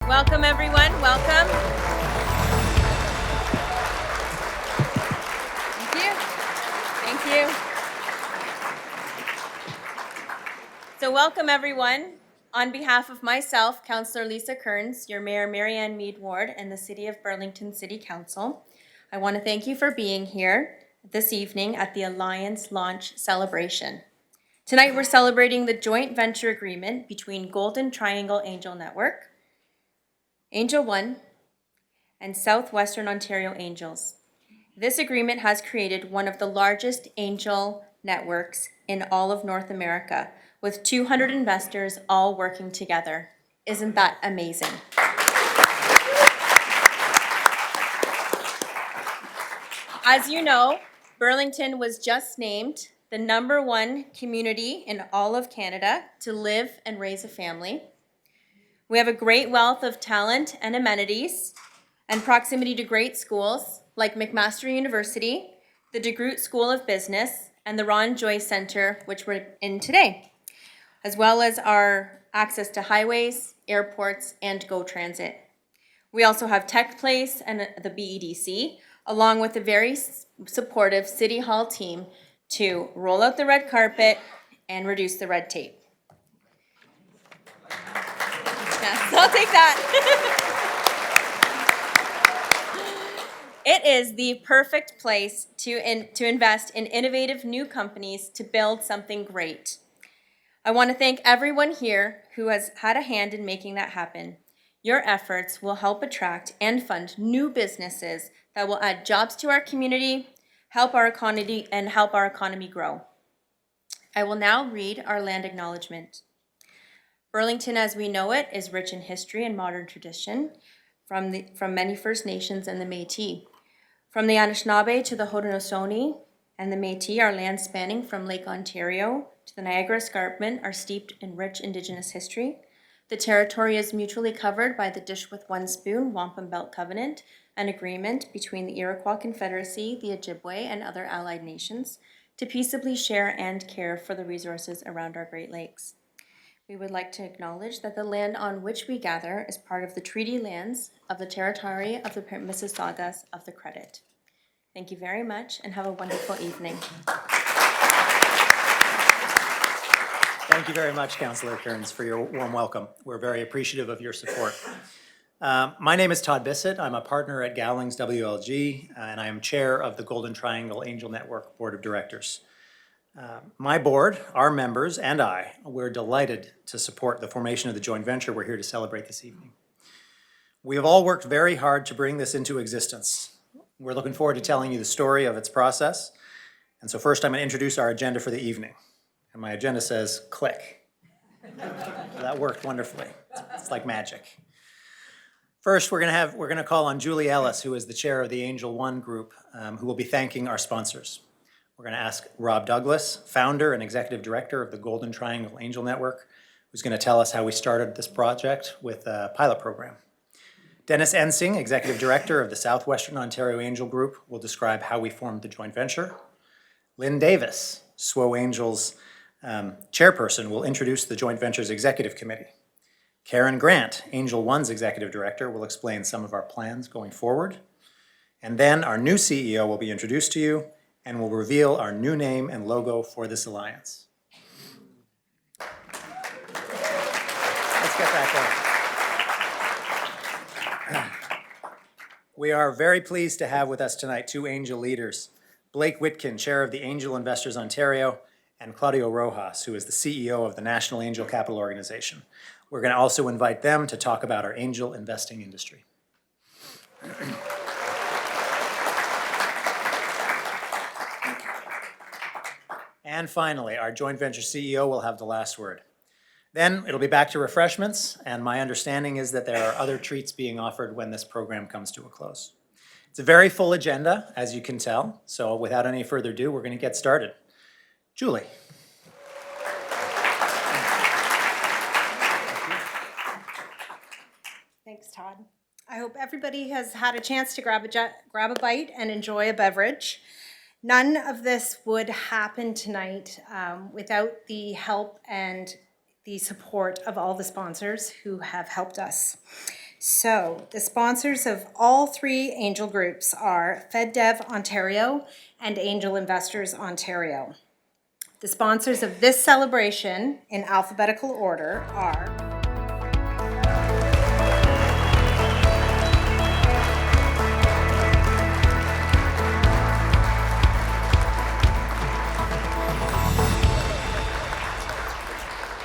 Welcome, everyone. Welcome. Thank you. Thank you. So welcome, everyone. On behalf of myself, Councillor Lisa Kearns, your Mayor Marianne Mead Ward, and the City of Burlington City Council, I want to thank you for being here this evening at the Alliance launch celebration. Tonight, we're celebrating the joint venture agreement between Golden Triangle Angel Network, Angel One, and Southwestern Ontario Angels. This agreement has created one of the largest angel networks in all of North America, with 200 investors all working together. Isn't that amazing? As you know, Burlington was just named the #1 community in all of Canada to live and raise a family. We have a great wealth of talent and amenities and proximity to great schools like McMaster University, the DeGroote School of Business, and the Ron Joyce Centre, which we're in today, as well as our access to highways, airports, and GO Transit. We also have Tech Place and the BEDC, along with a very supportive City Hall team to roll out the red carpet and reduce the red tape. Yes, I'll take that. It is the perfect place to invest in innovative new companies to build something great. I want to thank everyone here who has had a hand in making that happen. Your efforts will help attract and fund new businesses that will add jobs to our community, help our economy grow. I will now read our land acknowledgement. Burlington as we know it is rich in history and modern tradition from many First Nations and the Métis. From the Anishinaabe to the Haudenosaunee and the Métis, our lands spanning from Lake Ontario to the Niagara Escarpment are steeped in rich Indigenous history. The territory is mutually covered by the Dish with One Spoon Wampum Belt Covenant, an agreement between the Iroquois Confederacy, the Ojibwe, and other allied nations to peaceably share and care for the resources around our Great Lakes. We would like to acknowledge that the land on which we gather is part of the treaty lands of the territory of the Mississaugas of the Credit. Thank you very much and have a wonderful evening. Thank you very much, Councillor Kearns, for your warm welcome. We're very appreciative of your support. My name is Todd Bissett. I'm a partner at Gowlings WLG, and I am chair of the Golden Triangle Angel Network Board of Directors. My board, our members, and I, we're delighted to support the formation of the joint venture we're here to celebrate this evening. We have all worked very hard to bring this into existence. We're looking forward to telling you the story of its process. And so first I'm going to introduce our agenda for the evening. And my agenda says, click. That worked wonderfully. It's like magic. First, we're going to call on Julie Ellis, who is the chair of the Angel One group, who will be thanking our sponsors. We're going to ask Rob Douglas, founder and executive director of the Golden Triangle Angel Network, who's going to tell us how we started this project with a pilot program. Dennis Ensing, executive director of the Southwestern Ontario Angel Group, will describe how we formed the joint venture. Lynn Davis, SWO Angels chairperson, will introduce the joint venture's executive committee. Karen Grant, Angel One's executive director, will explain some of our plans going forward. And then our new CEO will be introduced to you and will reveal our new name and logo for this alliance. Let's get back on. We are very pleased to have with us tonight two angel leaders, Blake Whitkin, chair of the Angel Investors Ontario, and Claudio Rojas, who is the CEO of the National Angel Capital Organization. We're going to also invite them to talk about our angel investing industry. And finally, our joint venture CEO will have the last word. Then it'll be back to refreshments, and my understanding is that there are other treats being offered when this program comes to a close. It's a very full agenda, as you can tell, so without any further ado, we're going to get started. Julie. Thanks, Todd. I hope everybody has had a chance to grab a bite and enjoy a beverage. None of this would happen tonight without the help and the support of all the sponsors who have helped us. So the sponsors of all three angel groups are FedDev Ontario and Angel Investors Ontario. The sponsors of this celebration, in alphabetical order, are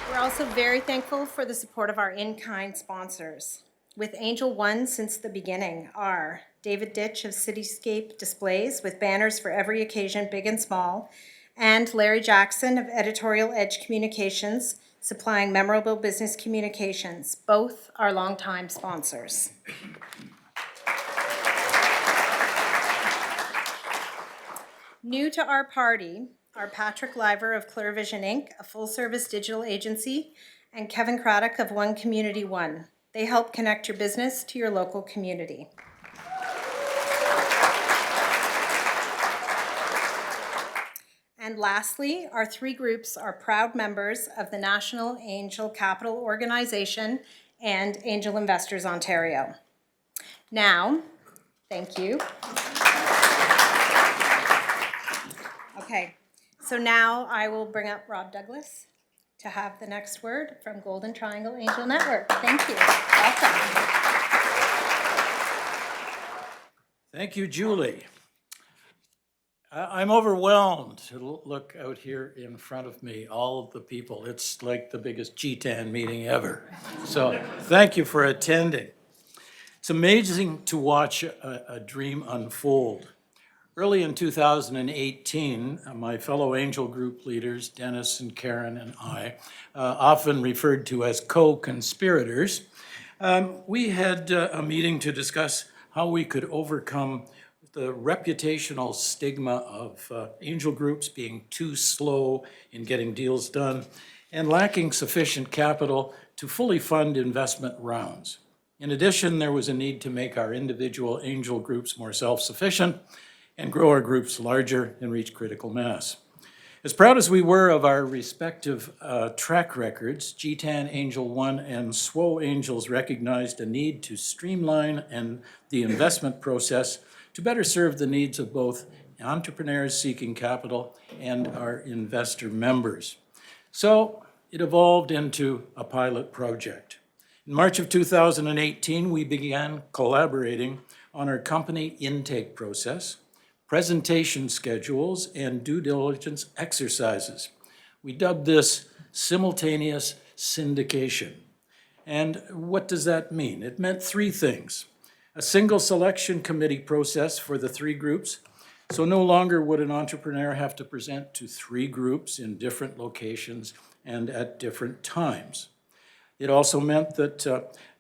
We're also very thankful for the support of our in-kind sponsors. With Angel One since the beginning are David Ditch of Cityscape Displays with banners for every occasion, big and small, and Larry Jackson of Editorial Edge Communications, supplying memorable business communications. Both are longtime sponsors. New to our party are Patrick Liver of Clear Vision Inc., a full-service digital agency, and Kevin Craddock of One Community One. They help connect your business to your local community. And lastly, our three groups are proud members of the National Angel Capital Organization and Angel Investors Ontario. Now, thank you. Okay, so now I will bring up Rob Douglas to have the next word from Golden Triangle Angel Network. Thank you. Welcome. Thank you, Julie. I'm overwhelmed to look out here in front of me, all of the people. It's like the biggest GTAN meeting ever. So thank you for attending. It's amazing to watch a dream unfold. Early in 2018, my fellow Angel Group leaders, Dennis and Karen and I, often referred to as co-conspirators, we had a meeting to discuss how we could overcome the reputational stigma of angel groups being too slow in getting deals done and lacking sufficient capital to fully fund investment rounds. In addition, there was a need to make our individual angel groups more self-sufficient and grow our groups larger and reach critical mass. As proud as we were of our respective track records, GTAN Angel One and SWO Angels recognized a need to streamline the investment process to better serve the needs of both entrepreneurs seeking capital and our investor members. So it evolved into a pilot project. In March of 2018, we began collaborating on our company intake process, presentation schedules, and due diligence exercises. We dubbed this simultaneous syndication. And what does that mean? It meant three things. A single selection committee process for the three groups, so no longer would an entrepreneur have to present to three groups in different locations and at different times. It also meant that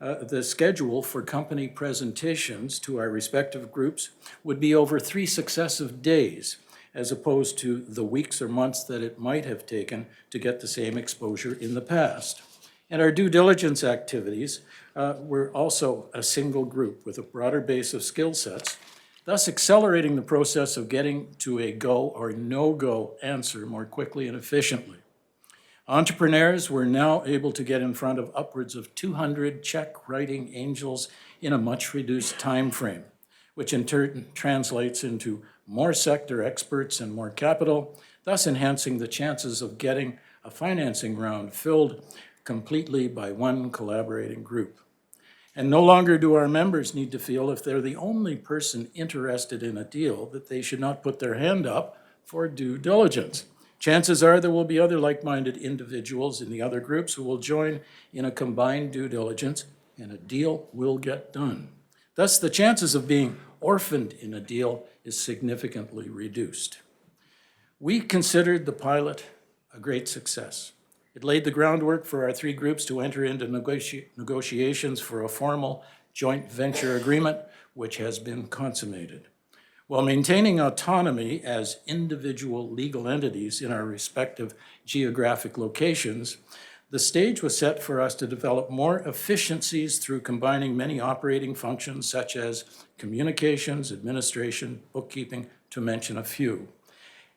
the schedule for company presentations to our respective groups would be over 3 successive days, as opposed to the weeks or months that it might have taken to get the same exposure in the past. And our due diligence activities were also a single group with a broader base of skill sets, thus accelerating the process of getting to a go or no-go answer more quickly and efficiently. Entrepreneurs were now able to get in front of upwards of 200 check-writing angels in a much reduced time frame, which in turn translates into more sector experts and more capital, thus enhancing the chances of getting a financing round filled completely by one collaborating group. And no longer do our members need to feel, if they're the only person interested in a deal, that they should not put their hand up for due diligence. Chances are there will be other like-minded individuals in the other groups who will join in a combined due diligence, and a deal will get done. Thus, the chances of being orphaned in a deal is significantly reduced. We considered the pilot a great success. It laid the groundwork for our three groups to enter into negotiations for a formal joint venture agreement, which has been consummated. While maintaining autonomy as individual legal entities in our respective geographic locations, the stage was set for us to develop more efficiencies through combining many operating functions such as communications, administration, bookkeeping, to mention a few,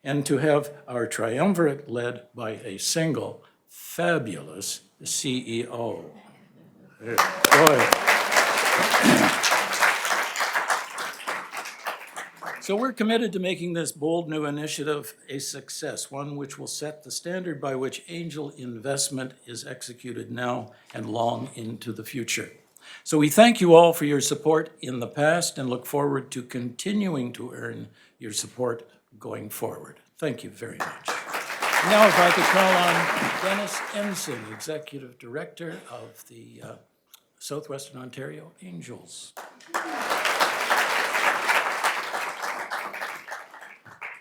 and to have our triumvirate led by a single fabulous CEO. Go ahead. So we're committed to making this bold new initiative a success, one which will set the standard by which angel investment is executed now and long into the future. So we thank you all for your support in the past and look forward to continuing to earn your support going forward. Thank you very much. Now, if I could call on Dennis Ensign, Executive Director of the Southwestern Ontario Angels.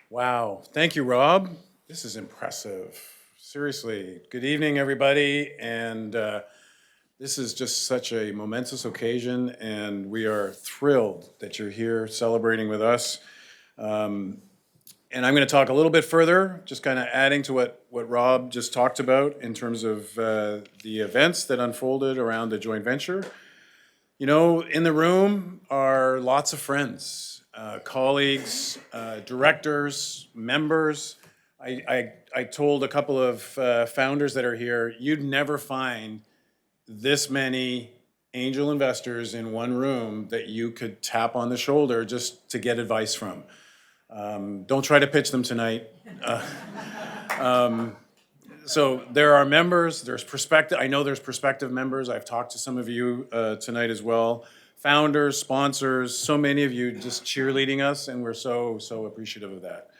Wow, thank you, Rob. This is impressive. Seriously, good evening, everybody. And this is just such a momentous occasion, and we are thrilled that you're here celebrating with us. And I'm going to talk a little bit further, just kind of adding to what Rob just talked about in terms of the events that unfolded around the joint venture. You know, in the room are lots of friends, colleagues, directors, members. I told a couple of founders that are here, you'd never find this many angel investors in one room that you could tap on the shoulder just to get advice from. Don't try to pitch them tonight. So there are members, there's prospective, I know there's prospective members. I've talked to some of you tonight as well. Founders, sponsors, so many of you just cheerleading us, and we're so appreciative of that.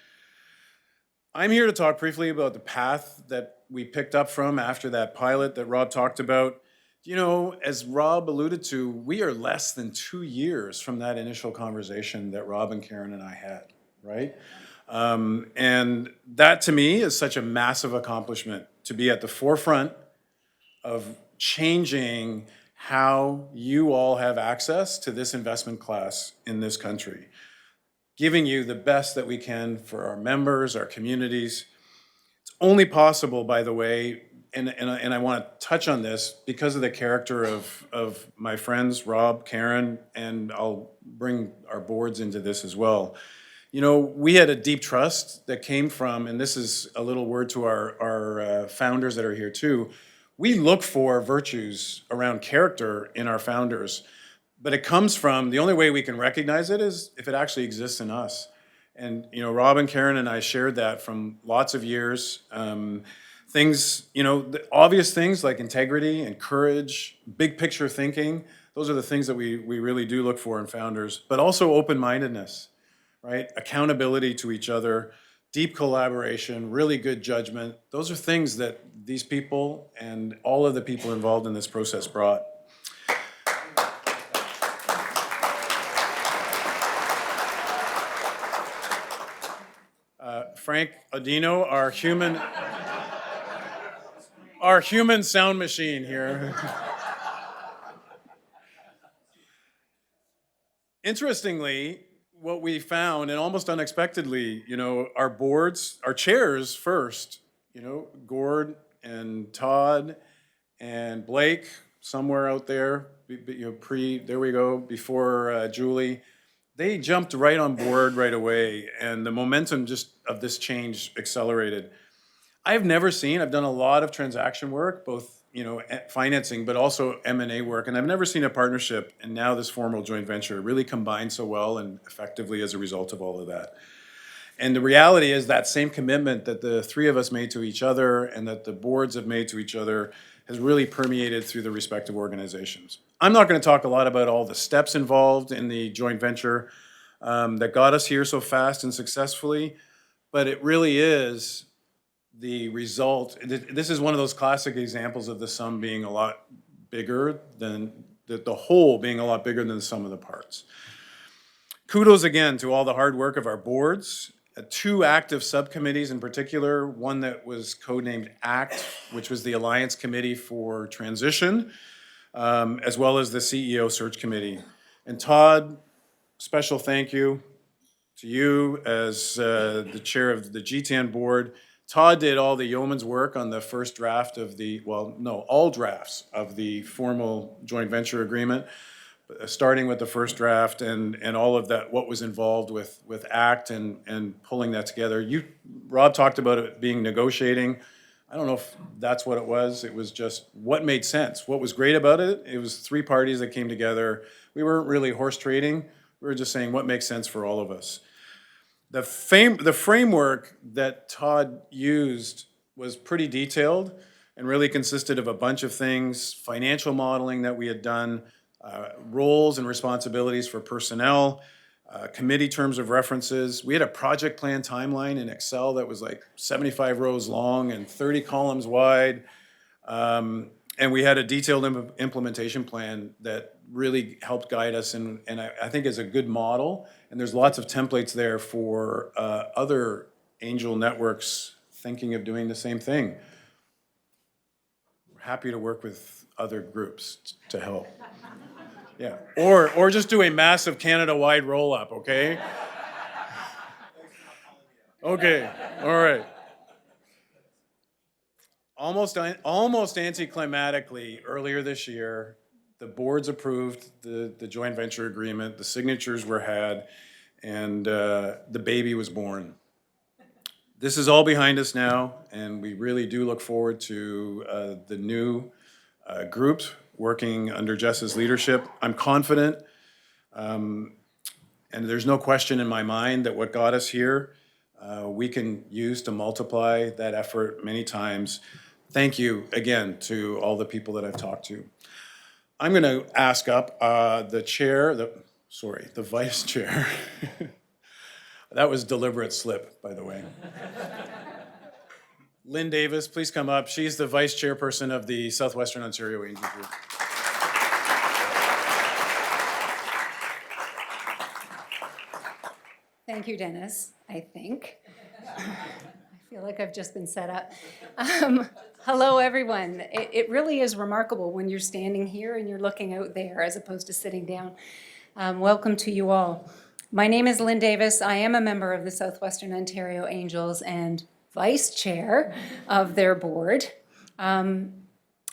I'm here to talk briefly about the path that we picked up from after that pilot that Rob talked about. You know, as Rob alluded to, we are less than 2 years from that initial conversation that Rob and Karen and I had, right? And that to me is such a massive accomplishment, to be at the forefront of changing how you all have access to this investment class in this country, giving you the best that we can for our members, our communities. It's only possible, by the way, and I want to touch on this because of the character of my friends, Rob, Karen, and I'll bring our boards into this as well. You know, we had a deep trust that came from, and this is a little word to our founders that are here too, we look for virtues around character in our founders, but it comes from, the only way we can recognize it is if it actually exists in us. And, you know, Rob and Karen and I shared that from lots of years. Things, you know, the obvious things like integrity and courage, big picture thinking, those are the things that we really do look for in founders, but also open-mindedness, right? Accountability to each other, deep collaboration, really good judgment. Those are things that these people and all of the people involved in this process brought. Frank Odino, our human sound machine here. Interestingly, what we found, and almost unexpectedly, you know, our boards, our chairs first, you know, Gord and Todd and Blake, somewhere out there, you know, there we go, before Julie, they jumped right on board right away, and the momentum just of this change accelerated. I've done a lot of transaction work, both, you know, financing, but also M&A work, and I've never seen a partnership, and now this formal joint venture really combined so well and effectively as a result of all of that. And the reality is that same commitment that the three of us made to each other and that the boards have made to each other has really permeated through the respective organizations. I'm not going to talk a lot about all the steps involved in the joint venture that got us here so fast and successfully, but it really is the result. This is one of those classic examples of the sum being a lot bigger than the whole being a lot bigger than the sum of the parts. Kudos again to all the hard work of our boards, 2 active subcommittees in particular, one that was codenamed ACT, which was the Alliance Committee for Transition, as well as the CEO Search Committee. And Todd, special thank you to you as the chair of the GTAN board. Todd did all the yeoman's work on the first draft of all drafts of the formal joint venture agreement, starting with the first draft and all of that, what was involved with ACT and pulling that together. Rob talked about it being negotiating. I don't know if that's what it was. It was just what made sense. What was great about it, it was 3 parties that came together. We weren't really horse trading. We were just saying what makes sense for all of us. The framework that Todd used was pretty detailed and really consisted of a bunch of things, financial modeling that we had done, roles and responsibilities for personnel, committee terms of references. We had a project plan timeline in Excel that was like 75 rows long and 30 columns wide. And we had a detailed implementation plan that really helped guide us and I think is a good model. And there's lots of templates there for other angel networks thinking of doing the same thing. We're happy to work with other groups to help. Yeah, or just do a massive Canada-wide roll-up, okay? Okay, all right. Almost anticlimactically, earlier this year, the boards approved the joint venture agreement, the signatures were had, and the baby was born. This is all behind us now, and we really do look forward to the new group working under Jess's leadership. I'm confident, and there's no question in my mind that what got us here, we can use to multiply that effort many times. Thank you again to all the people that I've talked to. I'm going to ask up the vice chair. That was deliberate slip, by the way. Lynn Davis, please come up. She's the vice chairperson of the Southwestern Ontario Angel Group. Thank you, Dennis, I think. I feel like I've just been set up. Hello, everyone. It really is remarkable when you're standing here and you're looking out there as opposed to sitting down. Welcome to you all. My name is Lynn Davis. I am a member of the Southwestern Ontario Angels and vice chair of their board. I'm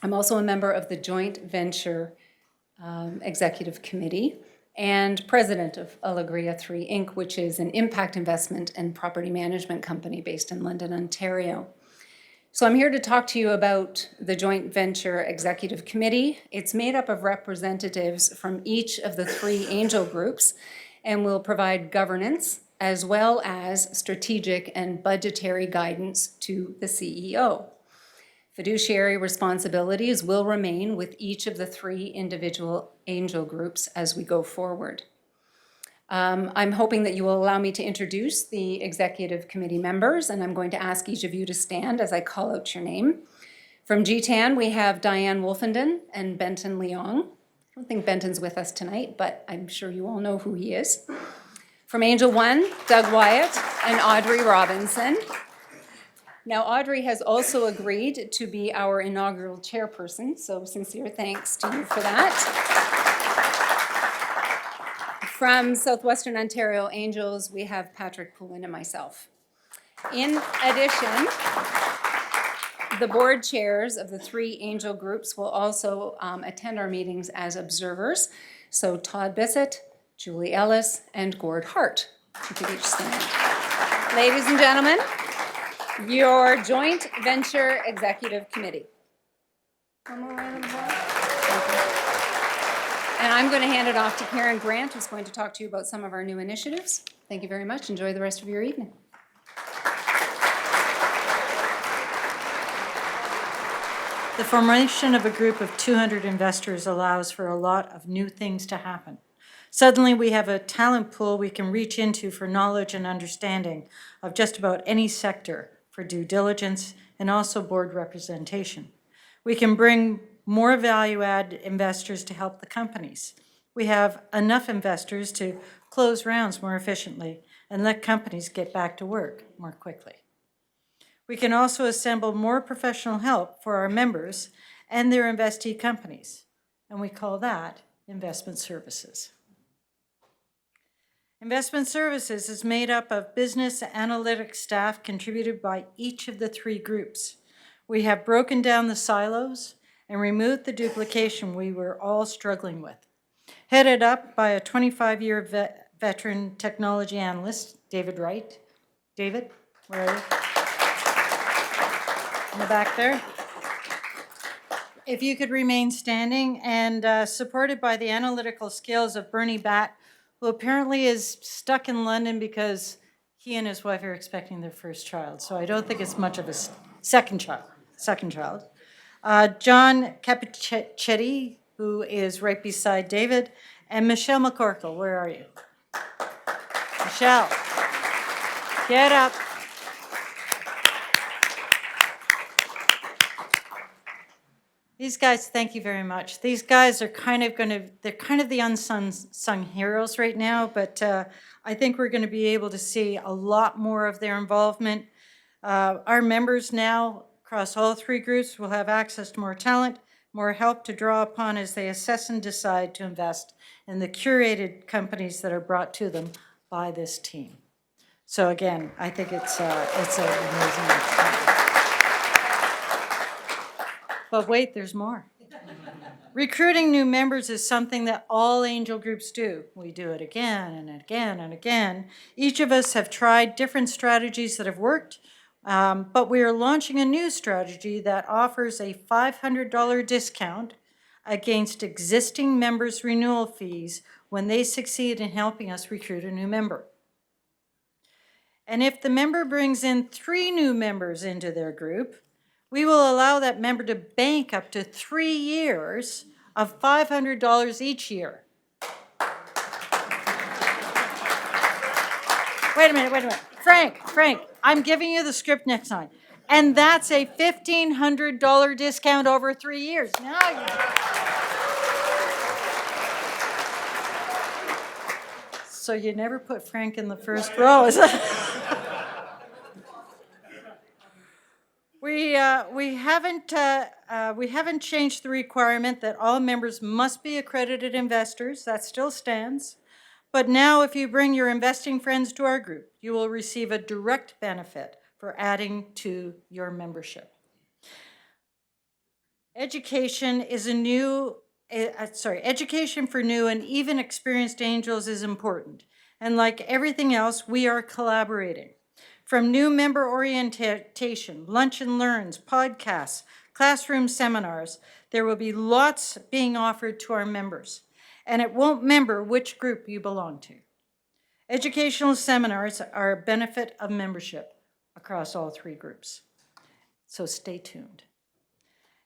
also a member of the Joint Venture Executive Committee and president of Alegria 3 Inc., which is an impact investment and property management company based in London, Ontario. So I'm here to talk to you about the Joint Venture Executive Committee. It's made up of representatives from each of the 3 angel groups and will provide governance as well as strategic and budgetary guidance to the CEO. Fiduciary responsibilities will remain with each of the 3 individual angel groups as we go forward. I'm hoping that you will allow me to introduce the executive committee members, and I'm going to ask each of you to stand as I call out your name. From GTAN, we have Diane Wolfenden and Benton Leong. I don't think Benton's with us tonight, but I'm sure you all know who he is. From Angel One, Doug Wyatt and Audrey Robinson. Now, Audrey has also agreed to be our inaugural chairperson, so sincere thanks to you for that. From Southwestern Ontario Angels, we have Patrick Poulin and myself. In addition, the board chairs of the 3 angel groups will also attend our meetings as observers. So Todd Bissett, Julie Ellis, and Gord Hart. You could each stand. Ladies and gentlemen, your Joint Venture Executive Committee. One more round of applause. And I'm going to hand it off to Karen Grant, who's going to talk to you about some of our new initiatives. Thank you very much. Enjoy the rest of your evening. The formation of a group of 200 investors allows for a lot of new things to happen. Suddenly, we have a talent pool we can reach into for knowledge and understanding of just about any sector for due diligence and also board representation. We can bring more value-add investors to help the companies. We have enough investors to close rounds more efficiently and let companies get back to work more quickly. We can also assemble more professional help for our members and their investee companies, and we call that investment services. Investment services is made up of business analytics staff contributed by each of the 3 groups. We have broken down the silos and removed the duplication we were all struggling with. Headed up by a 25-year veteran technology analyst, David Wright. David, where are you? In the back there. If you could remain standing, and supported by the analytical skills of Bernie Batt, who apparently is stuck in London because he and his wife are expecting their first child, so I don't think it's much of a second child. John Capichetti, who is right beside David, and Michelle McCorkle, where are you? Michelle, get up. These guys, thank you very much. These guys are they're kind of the unsung heroes right now, but I think we're gonna be able to see a lot more of their involvement. Our members now, across all three groups, will have access to more talent, more help to draw upon as they assess and decide to invest in the curated companies that are brought to them by this team. So again, I think it's an amazing experience. But wait, there's more. Recruiting new members is something that all Angel groups do. We do it again and again and again. Each of us have tried different strategies that have worked, but we are launching a new strategy that offers a $500 discount against existing members' renewal fees when they succeed in helping us recruit a new member. And if the member brings in 3 new members into their group, we will allow that member to bank up to 3 years of $500 each year. Wait a minute. Frank, I'm giving you the script next time. And that's a $1,500 discount over 3 years. Now you... So you never put Frank in the first row, is it? We haven't changed the requirement that all members must be accredited investors. That still stands. But now if you bring your investing friends to our group, you will receive a direct benefit for adding to your membership. Education for new and even experienced angels is important. And like everything else, we are collaborating. From new member orientation, lunch and learns, podcasts, classroom seminars, there will be lots being offered to our members. And it won't matter which group you belong to. Educational seminars are a benefit of membership across all 3 groups. So stay tuned.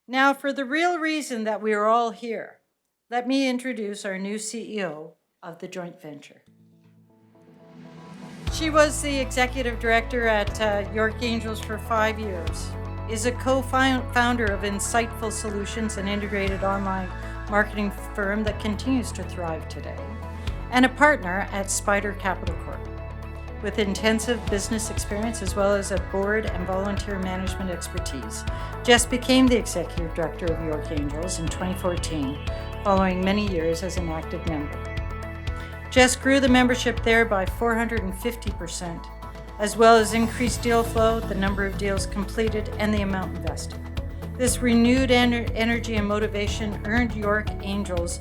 Now, for the real reason that we are all here, let me introduce our new CEO of the joint venture. She was the executive director at York Angels for 5 years, is a co-founder of Insightful Solutions, an integrated online marketing firm that continues to thrive today, and a partner at Spider Capital Corp. With intensive business experience as well as a board and volunteer management expertise, Jess became the executive director of York Angels in 2014, following many years as an active member. Jess grew the membership there by 450%, as well as increased deal flow, the number of deals completed, and the amount invested. This renewed energy and motivation earned York Angels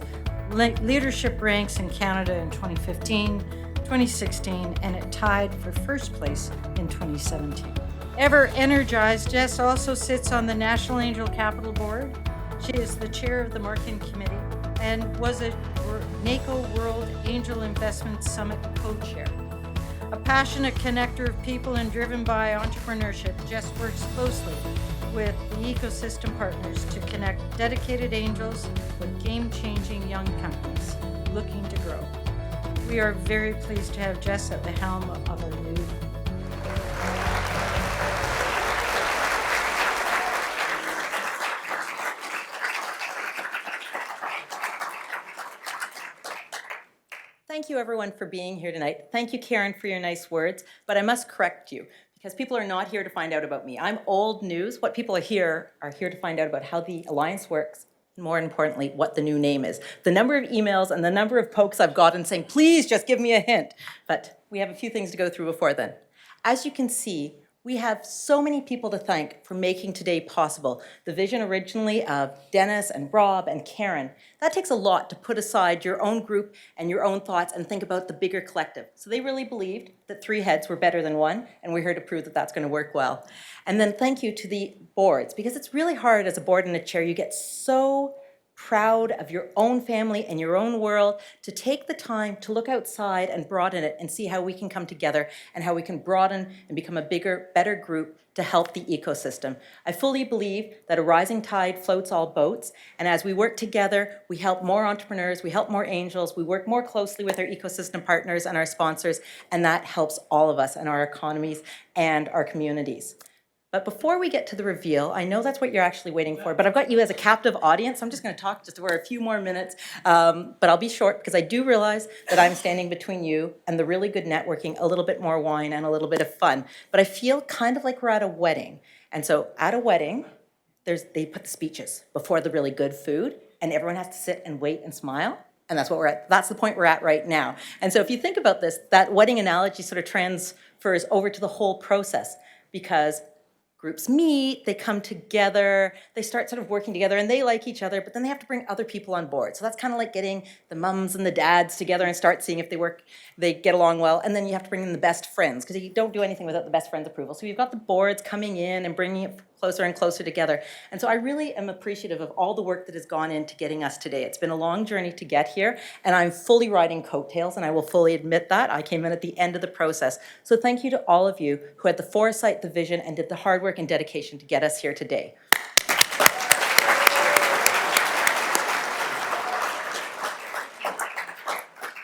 leadership ranks in Canada in 2015, 2016, and it tied for first place in 2017. Ever energized, Jess also sits on the National Angel Capital Board. She is the chair of the Marketing Committee and was a NACO World Angel Investment Summit co-chair. A passionate connector of people and driven by entrepreneurship, Jess works closely with the ecosystem partners to connect dedicated angels with game-changing young companies looking to grow. We are very pleased to have Jess at the helm of our new. Thank you, everyone, for being here tonight. Thank you, Karen, for your nice words, but I must correct you because people are not here to find out about me. I'm old news. What people are here to find out about how the Alliance works, and more importantly, what the new name is. The number of emails and the number of pokes I've gotten saying, please just give me a hint. But we have a few things to go through before then. As you can see, we have so many people to thank for making today possible. The vision originally of Dennis and Rob and Karen, that takes a lot to put aside your own group and your own thoughts and think about the bigger collective. So they really believed that 3 heads were better than 1, and we're here to prove that that's going to work well. And then thank you to the boards, because it's really hard as a board and a chair. You get so proud of your own family and your own world, to take the time to look outside and broaden it and see how we can come together and how we can broaden and become a bigger, better group to help the ecosystem. I fully believe that a rising tide floats all boats, and as we work together, we help more entrepreneurs, we help more angels, we work more closely with our ecosystem partners and our sponsors, and that helps all of us and our economies and our communities. But before we get to the reveal, I know that's what you're actually waiting for, but I've got you as a captive audience. I'm just going to talk just for a few more minutes, but I'll be short because I do realize that I'm standing between you and the really good networking, a little bit more wine and a little bit of fun. But I feel kind of like we're at a wedding. And so at a wedding, they put the speeches before the really good food, and everyone has to sit and wait and smile. And that's what we're at. That's the point we're at right now. And so if you think about this, that wedding analogy sort of transfers over to the whole process, because groups meet, they come together, they start sort of working together, and they like each other, but then they have to bring other people on board. So that's kind of like getting the mums and the dads together and start seeing if they get along well, and then you have to bring in the best friends, because you don't do anything without the best friends' approval. So you've got the boards coming in and bringing it closer and closer together. And so I really am appreciative of all the work that has gone into getting us today. It's been a long journey to get here, and I'm fully riding coattails, and I will fully admit that. I came in at the end of the process. So thank you to all of you who had the foresight, the vision, and did the hard work and dedication to get us here today.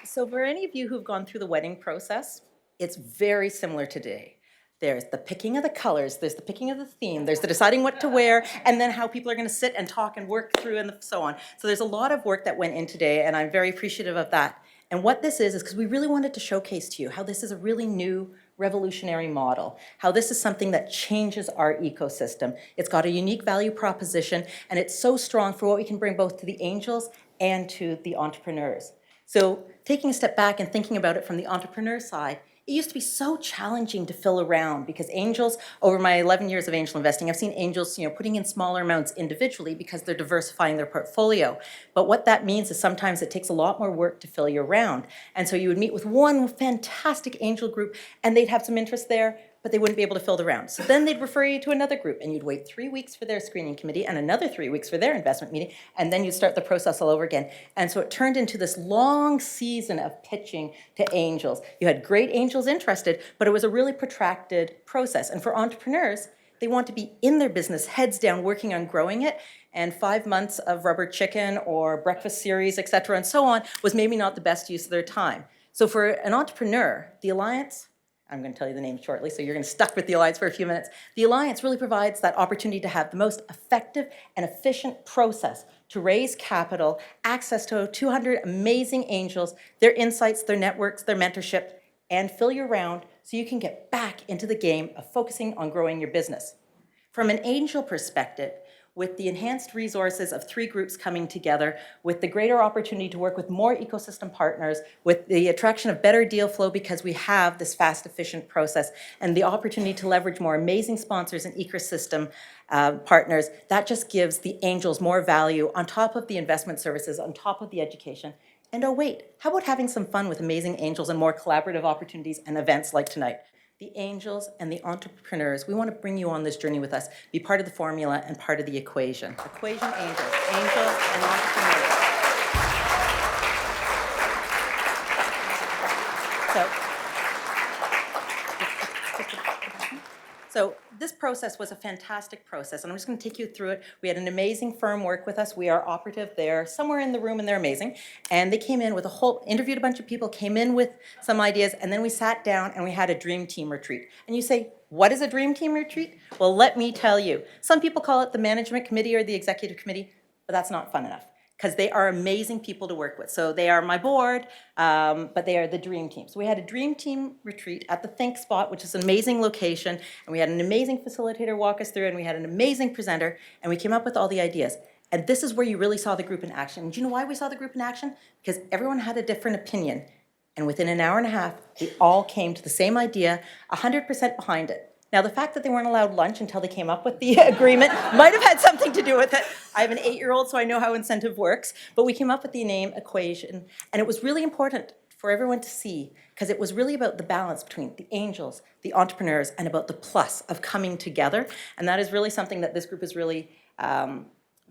So for any of you who've gone through the wedding process, it's very similar today. There's the picking of the colors, there's the picking of the theme, there's the deciding what to wear, and then how people are going to sit and talk and work through and so on. So there's a lot of work that went in today, and I'm very appreciative of that. And what this is because we really wanted to showcase to you how this is a really new revolutionary model, how this is something that changes our ecosystem. It's got a unique value proposition, and it's so strong for what we can bring both to the angels and to the entrepreneurs. So taking a step back and thinking about it from the entrepreneur side, it used to be so challenging to fill around because angels, over my 11 years of angel investing, I've seen angels, putting in smaller amounts individually because they're diversifying their portfolio. But what that means is sometimes it takes a lot more work to fill your round. And so you would meet with one fantastic angel group and they'd have some interest there, but they wouldn't be able to fill the round. So then they'd refer you to another group and you'd wait 3 weeks for their screening committee and another 3 weeks for their investment meeting, and then you'd start the process all over again. And so it turned into this long season of pitching to angels. You had great angels interested, but it was a really protracted process. And for entrepreneurs, they want to be in their business, heads down, working on growing it. And 5 months of rubber chicken or breakfast series, et cetera, and so on, was maybe not the best use of their time. So for an entrepreneur, the Alliance, I'm going to tell you the name shortly, so you're going to stuck with the Alliance for a few minutes. The Alliance really provides that opportunity to have the most effective and efficient process to raise capital, access to 200 amazing angels, their insights, their networks, their mentorship, and fill your round so you can get back into the game of focusing on growing your business. From an angel perspective, with the enhanced resources of 3 groups coming together, with the greater opportunity to work with more ecosystem partners, with the attraction of better deal flow because we have this fast, efficient process, and the opportunity to leverage more amazing sponsors and ecosystem partners, that just gives the angels more value on top of the investment services, on top of the education. And oh wait, how about having some fun with amazing angels and more collaborative opportunities and events like tonight? The angels and the entrepreneurs, we want to bring you on this journey with us, be part of the formula and part of the equation. Equation angels, angels and entrepreneurs. So this process was a fantastic process, and I'm just going to take you through it. We had an amazing firm work with us. We are operative. They're somewhere in the room, and they're amazing. And they came in with interviewed a bunch of people, came in with some ideas, and then we sat down and we had a dream team retreat. And you say, what is a dream team retreat? Well, let me tell you. Some people call it the management committee or the executive committee, but that's not fun enough, because they are amazing people to work with. So they are my board, but they are the dream team. So we had a dream team retreat at the Think Spot, which is an amazing location, and we had an amazing facilitator walk us through, and we had an amazing presenter, and we came up with all the ideas. And this is where you really saw the group in action. And do you know why we saw the group in action? Because everyone had a different opinion, and within an hour and a half, they all came to the same idea, 100% behind it. Now, the fact that they weren't allowed lunch until they came up with the agreement might have had something to do with it. I have an 8-year-old, so I know how incentive works. But we came up with the name Equation, and it was really important for everyone to see, because it was really about the balance between the angels, the entrepreneurs, and about the plus of coming together. And that is really something that this group is really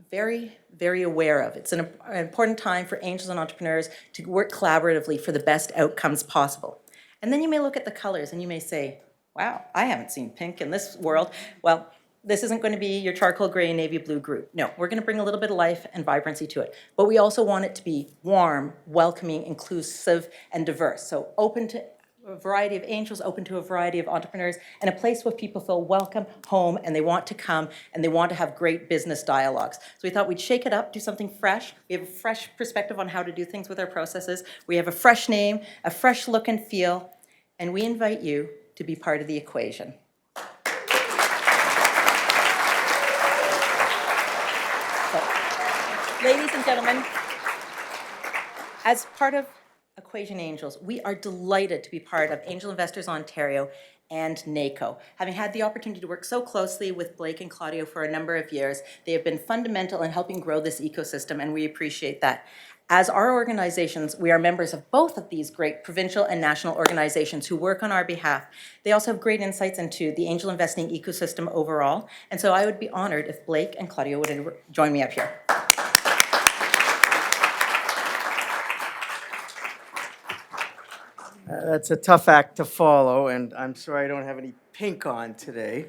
very, very aware of. It's an important time for angels and entrepreneurs to work collaboratively for the best outcomes possible. And then you may look at the colors and you may say, wow, I haven't seen pink in this world. Well, this isn't going to be your charcoal gray, navy blue group. No, we're going to bring a little bit of life and vibrancy to it. But we also want it to be warm, welcoming, inclusive, and diverse. So open to a variety of angels, open to a variety of entrepreneurs, and a place where people feel welcome, home, and they want to come, and they want to have great business dialogues. So we thought we'd shake it up, do something fresh. We have a fresh perspective on how to do things with our processes. We have a fresh name, a fresh look and feel, and we invite you to be part of the equation. So, ladies and gentlemen, as part of Equation Angels, we are delighted to be part of Angel Investors Ontario and NACO. Having had the opportunity to work so closely with Blake and Claudio for a number of years, they have been fundamental in helping grow this ecosystem, and we appreciate that. As our organizations, we are members of both of these great provincial and national organizations who work on our behalf. They also have great insights into the angel investing ecosystem overall, and so I would be honored if Blake and Claudio would join me up here. That's a tough act to follow, and I'm sorry I don't have any pink on today.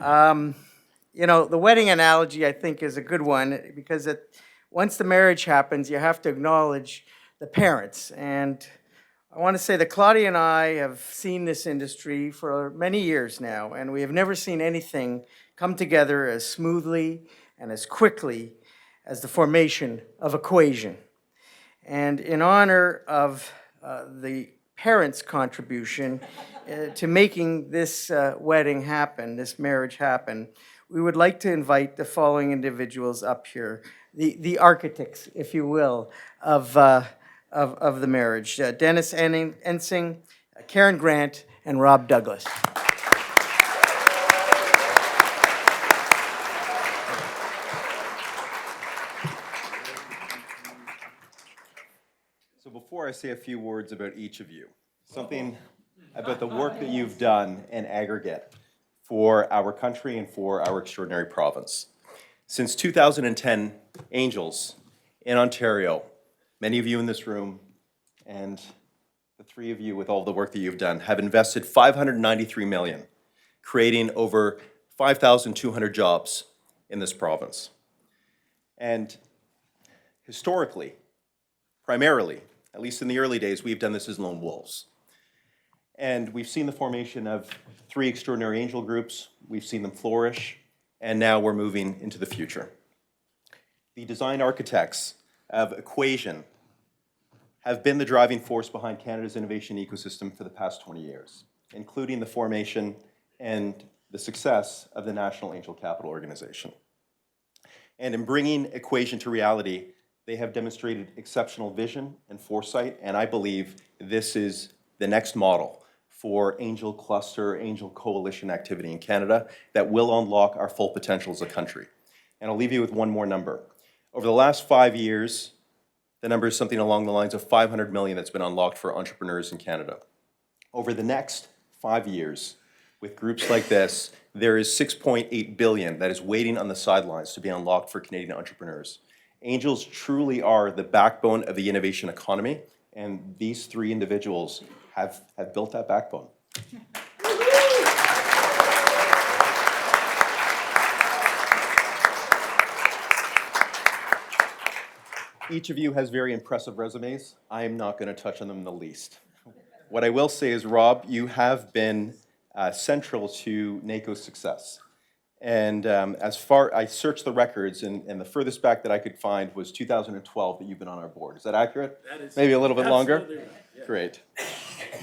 You know, the wedding analogy, I think, is a good one, because once the marriage happens, you have to acknowledge the parents. And I want to say that Claudia and I have seen this industry for many years now, and we have never seen anything come together as smoothly and as quickly as the formation of Equation. And in honor of the parents' contribution to making this wedding happen, this marriage happen, we would like to invite the following individuals up here, the architects, if you will, of the marriage. Dennis Ensing, Karen Grant, and Rob Douglas. So before I say a few words about each of you, something about the work that you've done in aggregate for our country and for our extraordinary province. Since 2010, Angels in Ontario, many of you in this room, and the three of you with all the work that you've done, have invested $593 million, creating over 5,200 jobs in this province. And historically, primarily, at least in the early days, we've done this as lone wolves. And we've seen the formation of 3 extraordinary angel groups. We've seen them flourish, and now we're moving into the future. The design architects of Equation have been the driving force behind Canada's innovation ecosystem for the past 20 years, including the formation and the success of the National Angel Capital Organization. And in bringing Equation to reality, they have demonstrated exceptional vision and foresight, and I believe this is the next model for angel cluster, angel coalition activity in Canada that will unlock our full potential as a country. And I'll leave you with one more number. Over the last 5 years, the number is something along the lines of $500 million that's been unlocked for entrepreneurs in Canada. Over the next 5 years, with groups like this, there is $6.8 billion that is waiting on the sidelines to be unlocked for Canadian entrepreneurs. Angels truly are the backbone of the innovation economy, and these 3 individuals have built that backbone. Each of you has very impressive resumes. I am not going to touch on them in the least. What I will say is, Rob, you have been central to NACO's success. And I searched the records, and the furthest back that I could find was 2012 that you've been on our board. Is that accurate? That is. Maybe a little bit longer? Right. Yeah. Great.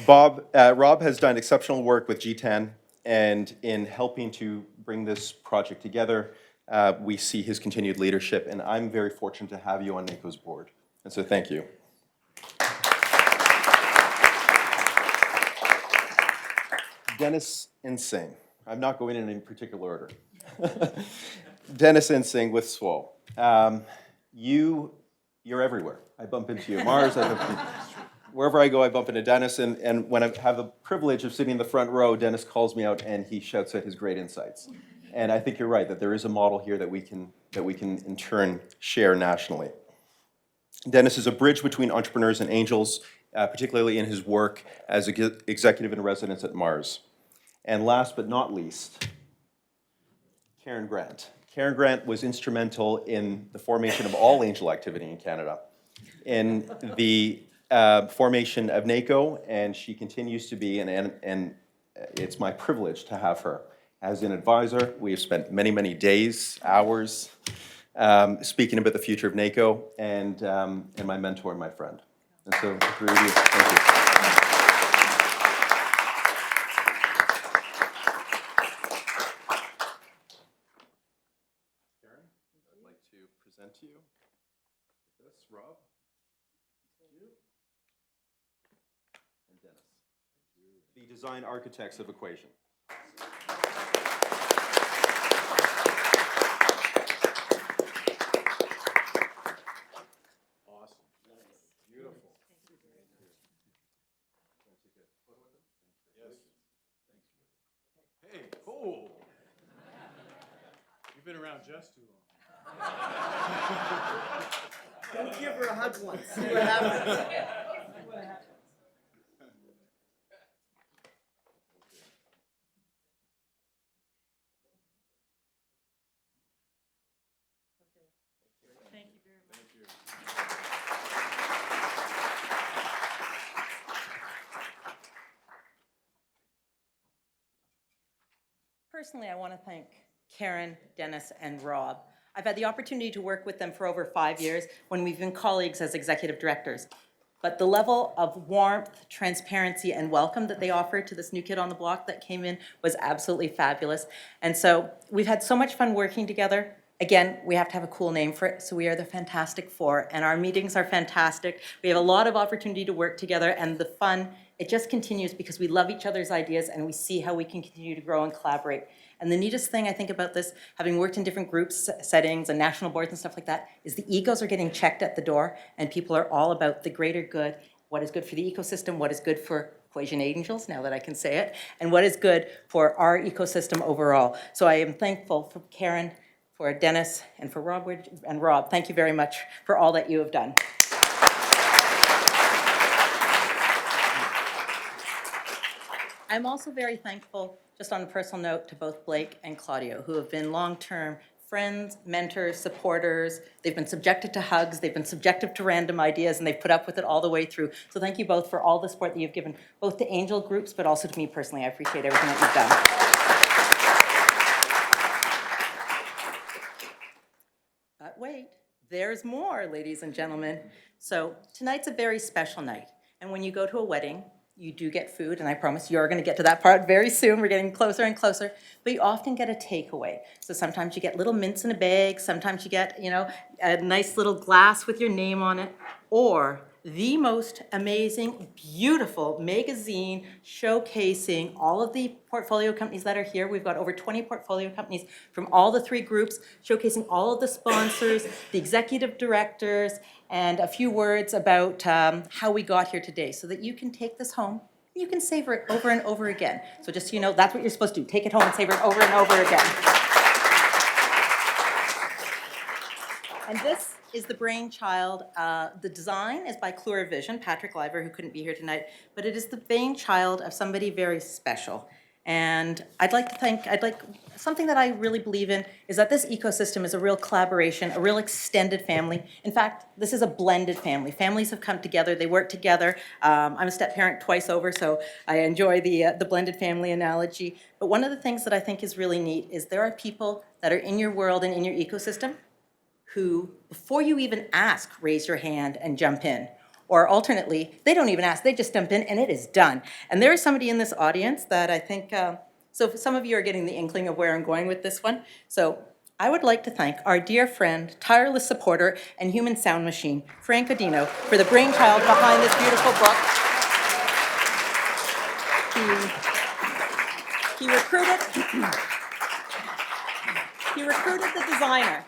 Rob has done exceptional work with GTAN, and in helping to bring this project together, we see his continued leadership, and I'm very fortunate to have you on NACO's board. And so thank you. Dennis Ensing. I'm not going in any particular order. Dennis Ensing with SWO. You're everywhere. I bump into you. Mars, I bump into you. Wherever I go, I bump into Dennis, and when I have the privilege of sitting in the front row, Dennis calls me out and he shouts out his great insights. And I think you're right, that there is a model here that we can in turn share nationally. Dennis is a bridge between entrepreneurs and angels, particularly in his work as executive in residence at Mars. And last but not least, Karen Grant. Karen Grant was instrumental in the formation of all angel activity in Canada, in the formation of NACO, and she continues to be, and it's my privilege to have her as an advisor. We have spent many, many days, hours, speaking about the future of NACO, and my mentor and my friend. And so, the three of you, thank you. Karen, I'd like to present to you this, Rob, you, and Dennis, the design architects of Equation. Beautiful. Hey, oh. You've been around just too long. Don't give her a hug once, see what happens. Personally, I want to thank Karen, Dennis, and Rob. I've had the opportunity to work with them for over 5 years when we've been colleagues as executive directors. But the level of warmth, transparency, and welcome that they offered to this new kid on the block that came in was absolutely fabulous. And so we've had so much fun working together. Again, we have to have a cool name for it, so we are the Fantastic Four, and our meetings are fantastic. We have a lot of opportunity to work together, and the fun, it just continues because we love each other's ideas and we see how we can continue to grow and collaborate. And the neatest thing I think about this, having worked in different groups, settings, and national boards and stuff like that, is the egos are getting checked at the door, and people are all about the greater good, what is good for the ecosystem, what is good for Equation Angels, now that I can say it, and what is good for our ecosystem overall. So I am thankful for Karen, for Dennis, and for Rob. And Rob, thank you very much for all that you have done. I'm also very thankful, just on a personal note, to both Blake and Claudio, who have been long-term friends, mentors, supporters. They've been subjected to hugs, they've been subjected to random ideas, and they've put up with it all the way through. So thank you both for all the support that you've given, both to Angel groups, but also to me personally. I appreciate everything that you've done. But wait, there's more, ladies and gentlemen. So tonight's a very special night. And when you go to a wedding, you do get food, and I promise you're gonna get to that part very soon. We're getting closer and closer, but you often get a takeaway. So sometimes you get little mints in a bag, sometimes you get, a nice little glass with your name on it, or the most amazing, beautiful magazine showcasing all of the portfolio companies that are here. We've got over 20 portfolio companies from all the three groups, showcasing all of the sponsors, the executive directors, and a few words about how we got here today, so that you can take this home. You can savor it over and over again. So just so you know, that's what you're supposed to do. Take it home and savor it over and over again. And this is the brainchild. The design is by Clura Vision, Patrick Liver, who couldn't be here tonight, but it is the brainchild of somebody very special. And something that I really believe in is that this ecosystem is a real collaboration, a real extended family. In fact, this is a blended family. Families have come together, they work together. I'm a step parent twice over, so I enjoy the blended family analogy. But one of the things that I think is really neat is there are people that are in your world and in your ecosystem who, before you even ask, raise your hand and jump in. Or alternately, they don't even ask, they just jump in and it is done. And there is somebody in this audience that I think, so some of you are getting the inkling of where I'm going with this one. So I would like to thank our dear friend, tireless supporter, and human sound machine, Frank Odino, for the brainchild behind this beautiful book. He recruited the designer.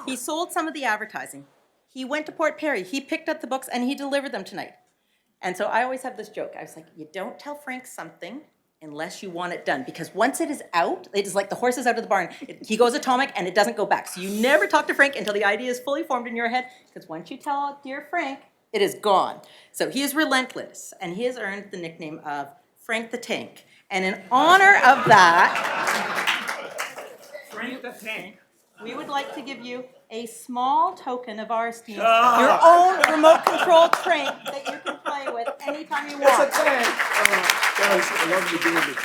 He sold some of the advertising. He went to Port Perry, he picked up the books, and he delivered them tonight. And so I always have this joke. I was like, you don't tell Frank something unless you want it done. Because once it is out, it is like the horse is out of the barn. He goes atomic and it doesn't go back. So you never talk to Frank until the idea is fully formed in your head, because once you tell dear Frank, it is gone. So he is relentless, and he has earned the nickname of Frank the Tank. And in honor of that, Frank the Tank. we would like to give you a small token of our esteem, your own remote control train that you can play with anytime you want. Guys, I love you doing this.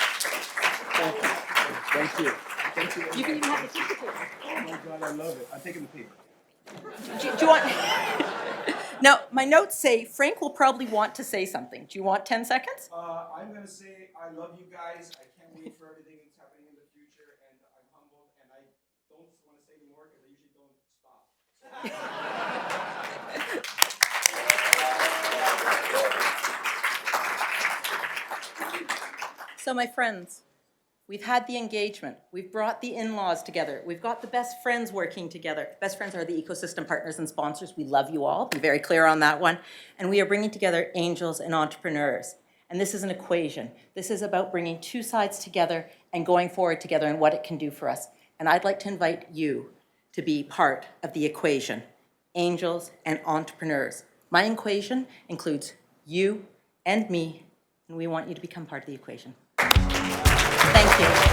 Thank you. Thank you. You can even have the ticket. Oh my God, I love it. I'm taking the paper. Do you want? Now, my notes say Frank will probably want to say something. Do you want 10 seconds? I'm gonna say I love you guys. I can't wait for everything that's happening in the future, and I'm humbled, and I don't want to say anymore because I usually don't stop. So, my friends, we've had the engagement. We've brought the in-laws together. We've got the best friends working together. Best friends are the ecosystem partners and sponsors. We love you all. Be very clear on that one. And we are bringing together angels and entrepreneurs. And this is an equation. This is about bringing two sides together and going forward together and what it can do for us. And I'd like to invite you to be part of the equation, angels and entrepreneurs. My equation includes you and me, and we want you to become part of the equation. Thank you.